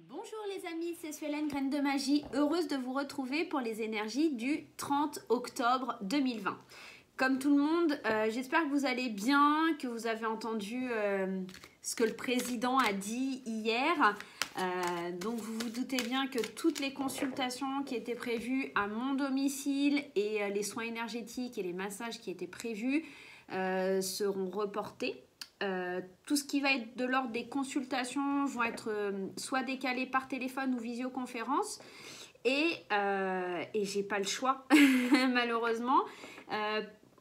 Bonjour les amis, c'est Suelen Graine de Magie, heureuse de vous retrouver pour les énergies du 30 octobre 2020. Comme tout le monde, j'espère que vous allez bien, que vous avez entendu ce que le président a dit hier. Donc vous vous doutez bien que toutes les consultations qui étaient prévues à mon domicile et les soins énergétiques et les massages qui étaient prévus seront reportés. Tout ce qui va être de l'ordre des consultations vont être soit décalées par téléphone ou visioconférence et j'ai pas le choix malheureusement.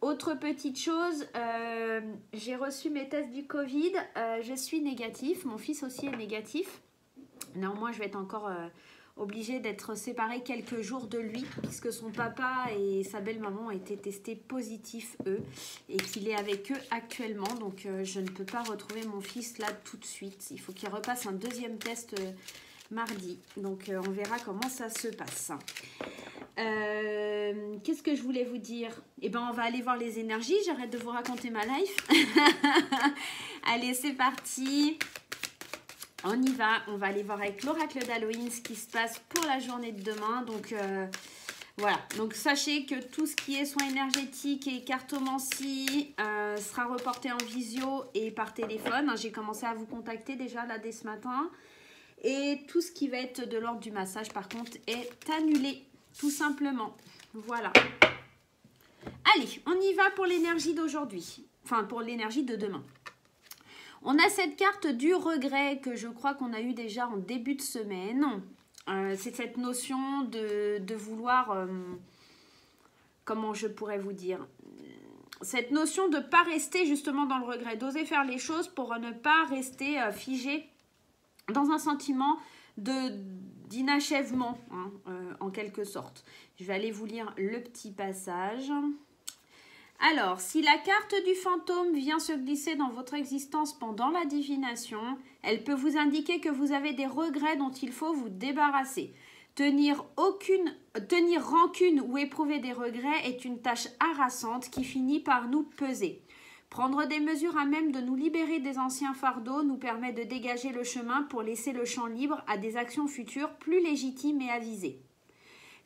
Autre petite chose, j'ai reçu mes tests du Covid, je suis négatif, mon fils aussi est négatif. Néanmoins je vais être encore obligée d'être séparée quelques jours de lui puisque son papa et sa belle-maman ont été testés positifs eux et qu'il est avec eux actuellement, donc je ne peux pas retrouver mon fils là tout de suite. Il faut qu'il repasse un deuxième test mardi, donc on verra comment ça se passe. Qu'est-ce que je voulais vous dire? Eh ben on va aller voir les énergies, j'arrête de vous raconter ma life. Allez, c'est parti. On y va, on va aller voir avec l'oracle d'Halloween ce qui se passe pour la journée de demain. Donc voilà, donc sachez que tout ce qui est soins énergétiques et cartomancie sera reporté en visio et par téléphone. J'ai commencé à vous contacter déjà là dès ce matin. Et tout ce qui va être de l'ordre du massage par contre est annulé, tout simplement. Voilà. Allez, on y va pour l'énergie d'aujourd'hui, enfin pour l'énergie de demain. On a cette carte du regret que je crois qu'on a eu déjà en début de semaine. C'est cette notion de vouloir, comment je pourrais vous dire, cette notion de ne pas rester justement dans le regret, d'oser faire les choses pour ne pas rester figé dans un sentiment d'inachèvement, en quelque sorte. Je vais aller vous lire le petit passage. Alors, si la carte du fantôme vient se glisser dans votre existence pendant la divination, elle peut vous indiquer que vous avez des regrets dont il faut vous débarrasser. Tenir rancune ou éprouver des regrets est une tâche harassante qui finit par nous peser. Prendre des mesures à même de nous libérer des anciens fardeaux nous permet de dégager le chemin pour laisser le champ libre à des actions futures plus légitimes et avisées.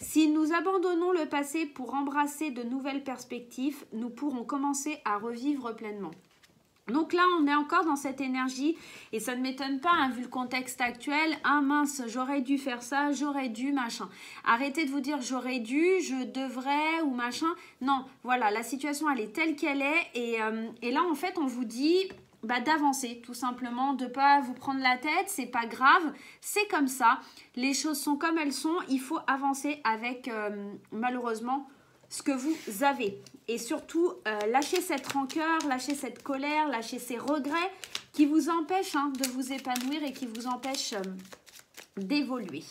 Si nous abandonnons le passé pour embrasser de nouvelles perspectives, nous pourrons commencer à revivre pleinement. Donc là, on est encore dans cette énergie et ça ne m'étonne pas, vu le contexte actuel. Ah mince, j'aurais dû faire ça, j'aurais dû, machin. Arrêtez de vous dire j'aurais dû, je devrais ou machin. Non, voilà, la situation, elle est telle qu'elle est et là, en fait, on vous dit d'avancer, tout simplement, de ne pas vous prendre la tête, c'est pas grave, c'est comme ça. Les choses sont comme elles sont, il faut avancer avec, malheureusement, ce que vous avez. Et surtout, lâchez cette rancœur, lâchez cette colère, lâchez ces regrets qui vous empêchent de vous épanouir et qui vous empêchent d'évoluer.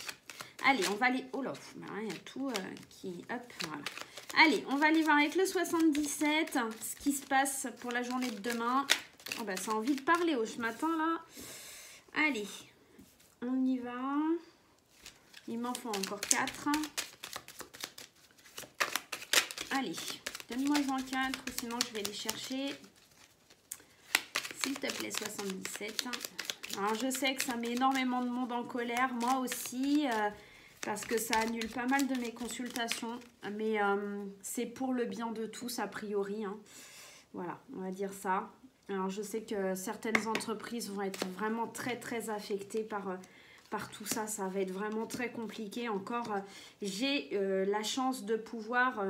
Allez, on va aller... Oh là, il y a tout qui... Hop, voilà. Allez, on va aller voir avec le 77, ce qui se passe pour la journée de demain. Oh ça a envie de parler ce matin, là. Allez, on y va. Il m'en faut encore 4. Allez, donne-moi-en 4, sinon je vais les chercher. S'il te plaît, 77. Alors, je sais que ça met énormément de monde en colère, moi aussi, parce que ça annule pas mal de mes consultations. Mais c'est pour le bien de tous, a priori. Voilà, on va dire ça. Alors, je sais que certaines entreprises vont être vraiment très, très affectées par tout ça. Ça va être vraiment très compliqué. Encore, j'ai la chance de pouvoir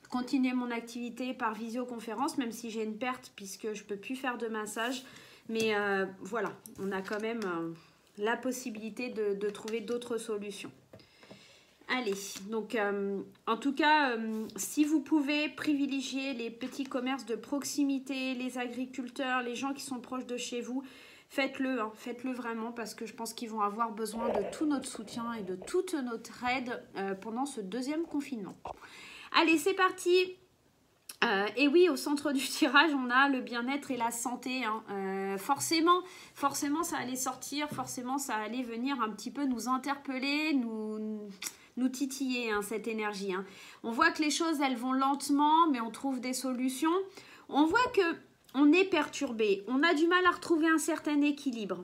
continuer mon activité par visioconférence, même si j'ai une perte puisque je ne peux plus faire de massage. Mais voilà, on a quand même la possibilité de trouver d'autres solutions. Allez, donc en tout cas, si vous pouvez privilégier les petits commerces de proximité, les agriculteurs, les gens qui sont proches de chez vous, faites-le, faites-le vraiment parce que je pense qu'ils vont avoir besoin de tout notre soutien et de toute notre aide pendant ce deuxième confinement. Allez, c'est parti. Et oui, au centre du tirage, on a le bien-être et la santé. Forcément, ça allait sortir, forcément, ça allait venir un petit peu nous interpeller, nous titiller, cette énergie. On voit que les choses, elles vont lentement, mais on trouve des solutions. On voit que on est perturbé, on a du mal à retrouver un certain équilibre.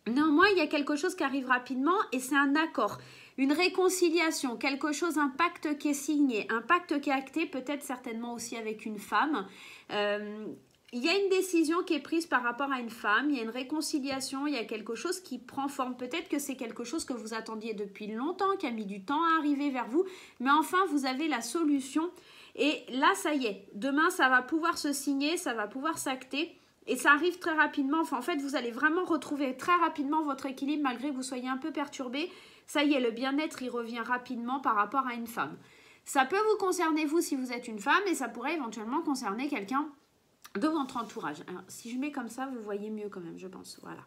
Néanmoins, il y a quelque chose qui arrive rapidement et c'est un accord, une réconciliation, quelque chose, un pacte qui est signé, un pacte qui est acté, peut-être certainement aussi avec une femme. Il y a une décision qui est prise par rapport à une femme, il y a une réconciliation, il y a quelque chose qui prend forme. Peut-être que c'est quelque chose que vous attendiez depuis longtemps, qui a mis du temps à arriver vers vous, mais enfin, vous avez la solution. Et là, ça y est, demain, ça va pouvoir se signer, ça va pouvoir s'acter. Et ça arrive très rapidement. Enfin, en fait, vous allez vraiment retrouver très rapidement votre équilibre malgré que vous soyez un peu perturbé. Ça y est, le bien-être, il revient rapidement par rapport à une femme. Ça peut vous concerner, vous, si vous êtes une femme, et ça pourrait éventuellement concerner quelqu'un de votre entourage. Alors, si je mets comme ça, vous voyez mieux quand même, je pense. Voilà.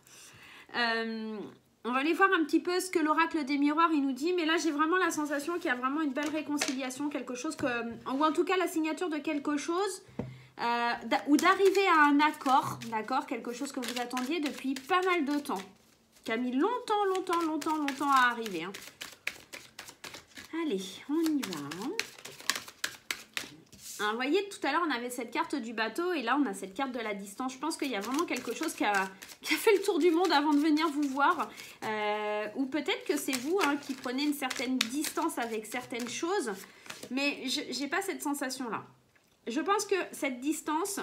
On va aller voir un petit peu ce que l'oracle des miroirs, il nous dit. Mais là, j'ai vraiment la sensation qu'il y a vraiment une belle réconciliation, quelque chose que... Ou en tout cas, la signature de quelque chose... ou d'arriver à un accord, d'accord, quelque chose que vous attendiez depuis pas mal de temps, qui a mis longtemps à arriver. Hein. Allez, on y va. Hein, vous voyez, tout à l'heure, on avait cette carte du bateau et là, on a cette carte de la distance. Je pense qu'il y a vraiment quelque chose qui a fait le tour du monde avant de venir vous voir. Ou peut-être que c'est vous hein, qui prenez une certaine distance avec certaines choses, mais j'ai pas cette sensation-là. Je pense que cette distance,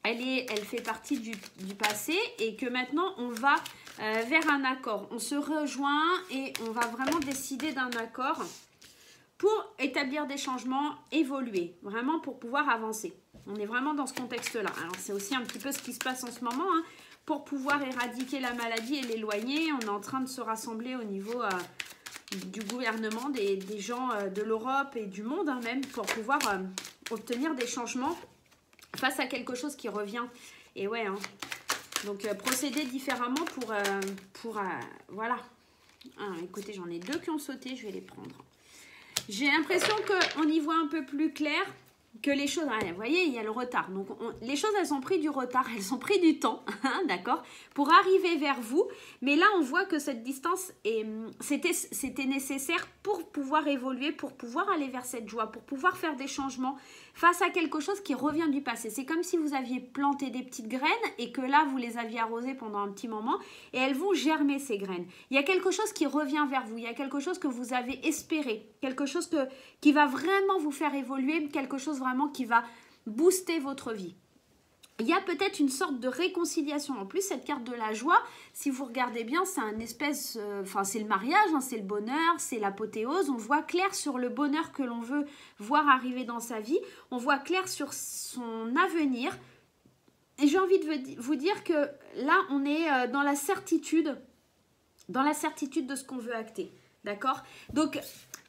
elle fait partie du passé et que maintenant, on va vers un accord. On se rejoint et on va vraiment décider d'un accord pour établir des changements, évoluer, vraiment pour pouvoir avancer. On est vraiment dans ce contexte-là. Alors, c'est aussi un petit peu ce qui se passe en ce moment. Hein. Pour pouvoir éradiquer la maladie et l'éloigner, on est en train de se rassembler au niveau... du gouvernement, des gens de l'Europe et du monde hein, même pour pouvoir obtenir des changements face à quelque chose qui revient. Et ouais, hein. Donc procéder différemment pour voilà. Ah, écoutez, j'en ai deux qui ont sauté, je vais les prendre. J'ai l'impression qu'on y voit un peu plus clair, que les choses, vous voyez, il y a le retard. Donc, les choses, elles ont pris du retard, elles ont pris du temps, hein, d'accord, pour arriver vers vous. Mais là, on voit que cette distance, c'était nécessaire pour pouvoir évoluer, pour pouvoir aller vers cette joie, pour pouvoir faire des changements face à quelque chose qui revient du passé. C'est comme si vous aviez planté des petites graines et que là, vous les aviez arrosées pendant un petit moment et elles vont germer, ces graines. Il y a quelque chose qui revient vers vous, il y a quelque chose que vous avez espéré, quelque chose qui va vraiment vous faire évoluer, quelque chose vraiment qui va booster votre vie. Il y a peut-être une sorte de réconciliation. En plus, cette carte de la joie, si vous regardez bien, c'est un espèce... c'est le mariage, hein, c'est le bonheur, c'est l'apothéose. On voit clair sur le bonheur que l'on veut voir arriver dans sa vie. On voit clair sur son avenir. Et j'ai envie de vous dire que là, on est dans la certitude de ce qu'on veut acter. D'accord ? Donc...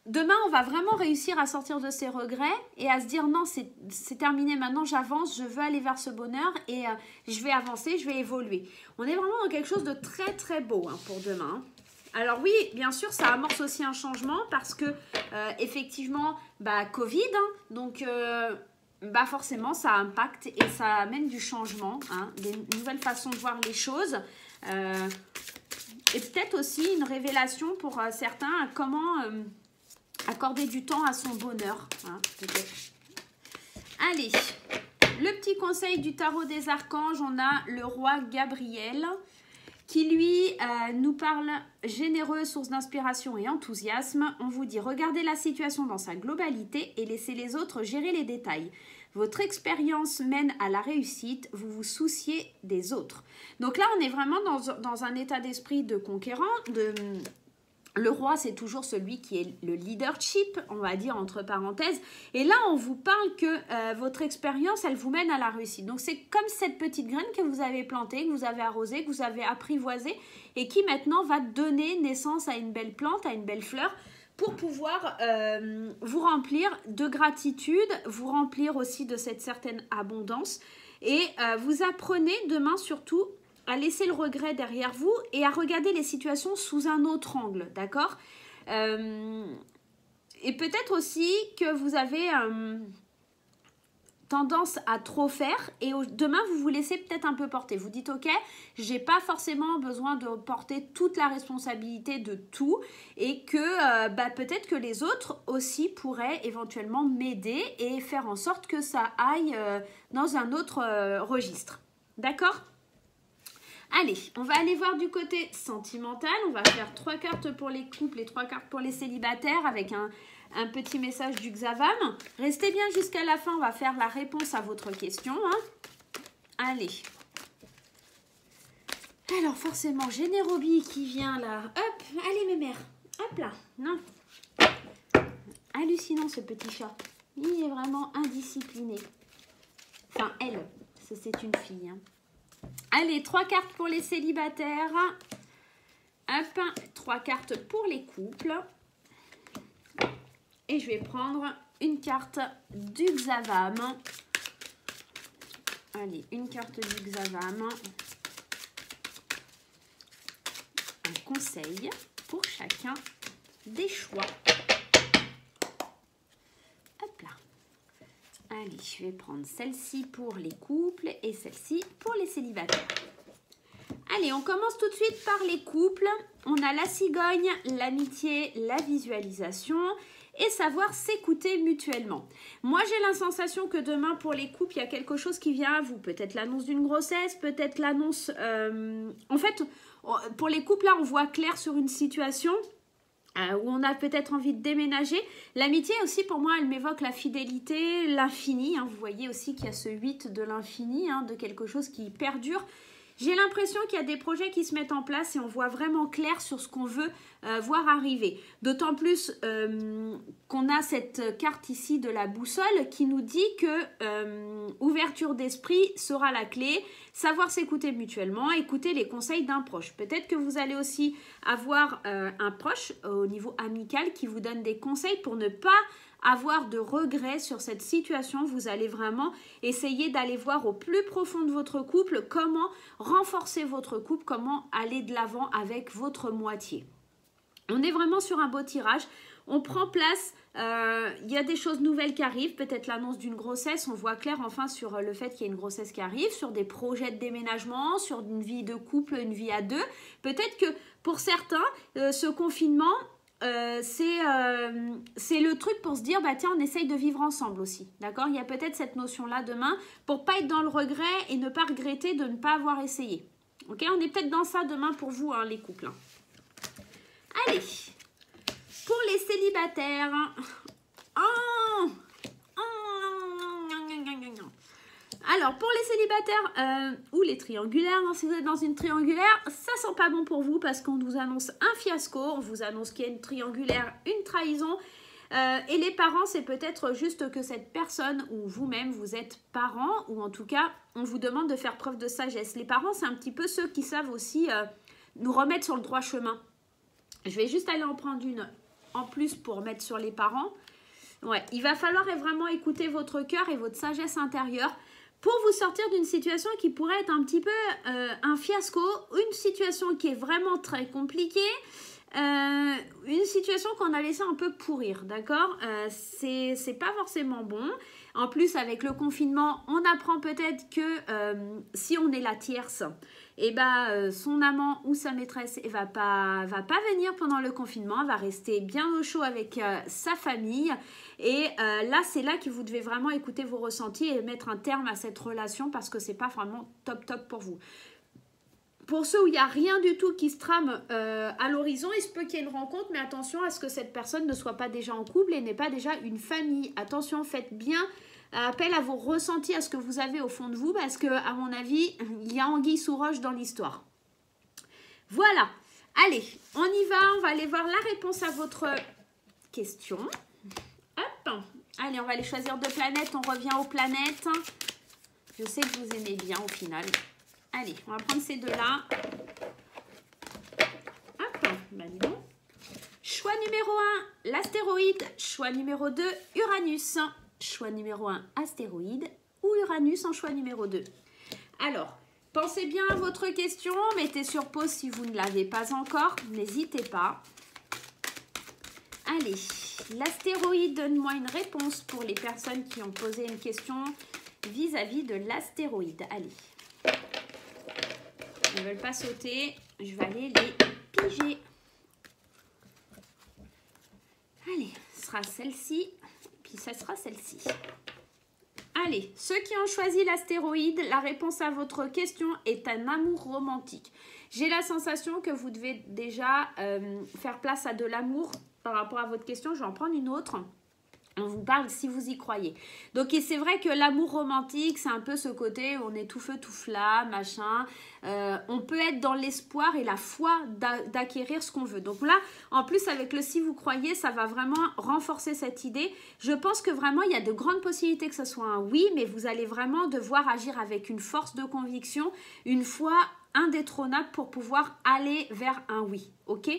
demain, on va vraiment réussir à sortir de ses regrets et à se dire non, c'est terminé maintenant, j'avance, je veux aller vers ce bonheur et je vais avancer, je vais évoluer. On est vraiment dans quelque chose de très très beau hein, pour demain. Alors oui, bien sûr, ça amorce aussi un changement parce que effectivement, Covid, hein, donc forcément ça impacte et ça amène du changement, hein, des nouvelles façons de voir les choses. Et peut-être aussi une révélation pour certains à comment... accorder du temps à son bonheur. Hein, allez, le petit conseil du tarot des archanges, on a le roi Gabriel qui lui nous parle généreux, source d'inspiration et enthousiasme. On vous dit regardez la situation dans sa globalité et laissez les autres gérer les détails. Votre expérience mène à la réussite, vous vous souciez des autres. Donc là, on est vraiment dans un état d'esprit de conquérant, le roi, c'est toujours celui qui est le leadership, on va dire entre parenthèses. Et là, on vous parle que votre expérience, elle vous mène à la réussite. Donc, c'est comme cette petite graine que vous avez plantée, que vous avez arrosée, que vous avez apprivoisée et qui maintenant va donner naissance à une belle plante, à une belle fleur pour pouvoir vous remplir de gratitude, vous remplir aussi de cette certaine abondance. Et vous apprenez demain surtout à laisser le regret derrière vous et à regarder les situations sous un autre angle, d'accord ? Et peut-être aussi que vous avez tendance à trop faire et demain, vous vous laissez peut-être un peu porter. Vous dites, ok, j'ai pas forcément besoin de porter toute la responsabilité de tout et que peut-être que les autres aussi pourraient éventuellement m'aider et faire en sorte que ça aille dans un autre registre. D'accord ? Allez, on va aller voir du côté sentimental. On va faire 3 cartes pour les couples et 3 cartes pour les célibataires avec un petit message du Xavam. Restez bien jusqu'à la fin, on va faire la réponse à votre question. Hein. Allez. Alors forcément, j'ai Nairobi qui vient là. Hop, allez mes mères. Hop là, non. Hallucinant ce petit chat. Il est vraiment indiscipliné. Enfin, elle, c'est une fille. Hein. Allez, 3 cartes pour les célibataires. Hop, 3 cartes pour les couples. Et je vais prendre une carte du Xavam. Allez, une carte du Xavam. Un conseil pour chacun des choix. Hop là. Allez, je vais prendre celle-ci pour les couples et celle-ci pour les célibataires. Allez, on commence tout de suite par les couples. On a la cigogne, l'amitié, la visualisation et savoir s'écouter mutuellement. Moi, j'ai la sensation que demain, pour les couples, il y a quelque chose qui vient à vous. Peut-être l'annonce d'une grossesse, peut-être l'annonce... En fait, pour les couples, là, on voit clair sur une situation... où on a peut-être envie de déménager. L'amitié aussi, pour moi, elle m'évoque la fidélité, l'infini. Hein. Vous voyez aussi qu'il y a ce 8 de l'infini, hein, de quelque chose qui perdure. J'ai l'impression qu'il y a des projets qui se mettent en place et on voit vraiment clair sur ce qu'on veut voir arriver. D'autant plus qu'on a cette carte ici de la boussole qui nous dit que ouverture d'esprit sera la clé, savoir s'écouter mutuellement, écouter les conseils d'un proche. Peut-être que vous allez aussi avoir un proche au niveau amical qui vous donne des conseils pour ne pas avoir de regrets sur cette situation. Vous allez vraiment essayer d'aller voir au plus profond de votre couple comment renforcer votre couple, comment aller de l'avant avec votre moitié. On est vraiment sur un beau tirage. On prend place, il y a des choses nouvelles qui arrivent, peut-être l'annonce d'une grossesse, on voit clair enfin sur le fait qu'il y a une grossesse qui arrive, sur des projets de déménagement, sur une vie de couple, une vie à deux. Peut-être que pour certains, ce confinement... c'est le truc pour se dire bah tiens on essaye de vivre ensemble aussi, d'accord. Il y a peut-être cette notion là demain pour pas être dans le regret et ne pas regretter de ne pas avoir essayé, ok. On est peut-être dans ça demain pour vous, hein, les couples. Allez, pour les célibataires, alors pour les célibataires ou les triangulaires, hein, si vous êtes dans une triangulaire, ça sent pas bon pour vous parce qu'on vous annonce un fiasco, on vous annonce qu'il y a une triangulaire, une trahison. Et les parents, c'est peut-être juste que cette personne ou vous-même, vous êtes parents ou en tout cas, on vous demande de faire preuve de sagesse. Les parents, c'est un petit peu ceux qui savent aussi nous remettre sur le droit chemin. Je vais juste aller en prendre une en plus pour mettre sur les parents. Ouais, il va falloir vraiment écouter votre cœur et votre sagesse intérieure pour vous sortir d'une situation qui pourrait être un petit peu un fiasco, une situation qui est vraiment très compliquée, une situation qu'on a laissé un peu pourrir, d'accord. C'est pas forcément bon. En plus, avec le confinement, on apprend peut-être que si on est la tierce, et son amant ou sa maîtresse va pas venir pendant le confinement, elle va rester bien au chaud avec sa famille. Et là, c'est là que vous devez vraiment écouter vos ressentis et mettre un terme à cette relation parce que c'est pas vraiment top pour vous. Pour ceux où il n'y a rien du tout qui se trame à l'horizon, il se peut qu'il y ait une rencontre, mais attention à ce que cette personne ne soit pas déjà en couple et n'ait pas déjà une famille. Attention, faites bien appel à vos ressentis, à ce que vous avez au fond de vous, parce que, à mon avis, il y a anguille sous roche dans l'histoire. Voilà. Allez, on y va. On va aller voir la réponse à votre question. Hop. Allez, on va aller choisir 2 planètes. On revient aux planètes. Je sais que vous aimez bien au final. Allez, on va prendre ces 2-là. Hop. Dis donc. Choix numéro 1, l'astéroïde. Choix numéro 2, Uranus. Choix numéro 1, astéroïde ou Uranus en choix numéro 2. Alors, pensez bien à votre question. Mettez sur pause si vous ne l'avez pas encore. N'hésitez pas. Allez, l'astéroïde, donne-moi une réponse pour les personnes qui ont posé une question vis-à-vis de l'astéroïde. Allez. Ils ne veulent pas sauter. Je vais aller les piger. Allez, ce sera celle-ci. Puis ça sera celle-ci. Allez, ceux qui ont choisi l'astéroïde, la réponse à votre question est un amour romantique. J'ai la sensation que vous devez déjà faire place à de l'amour par rapport à votre question. Je vais en prendre une autre. On vous parle si vous y croyez. Donc c'est vrai que l'amour romantique, c'est un peu ce côté où on est tout feu, tout flamme, machin. On peut être dans l'espoir et la foi d'acquérir ce qu'on veut. Donc là, en plus avec le si vous croyez, ça va vraiment renforcer cette idée. Je pense que vraiment, il y a de grandes possibilités que ce soit un oui, mais vous allez vraiment devoir agir avec une force de conviction, une foi indétrônable pour pouvoir aller vers un oui. Ok ?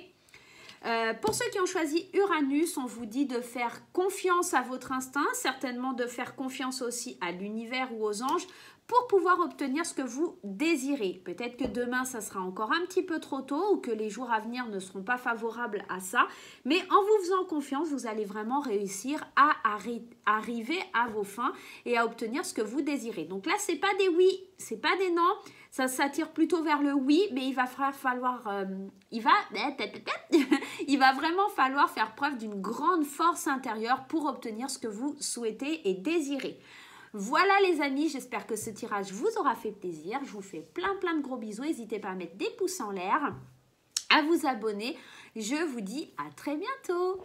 Pour ceux qui ont choisi Uranus, on vous dit de faire confiance à votre instinct, certainement de faire confiance aussi à l'univers ou aux anges pour pouvoir obtenir ce que vous désirez. Peut-être que demain, ça sera encore un petit peu trop tôt ou que les jours à venir ne seront pas favorables à ça. Mais en vous faisant confiance, vous allez vraiment réussir à arriver à vos fins et à obtenir ce que vous désirez. Donc là, ce n'est pas des oui, ce n'est pas des non. Ça s'attire plutôt vers le oui, mais il va falloir, il va vraiment falloir faire preuve d'une grande force intérieure pour obtenir ce que vous souhaitez et désirez. Voilà les amis, j'espère que ce tirage vous aura fait plaisir. Je vous fais plein de gros bisous. N'hésitez pas à mettre des pouces en l'air, à vous abonner. Je vous dis à très bientôt.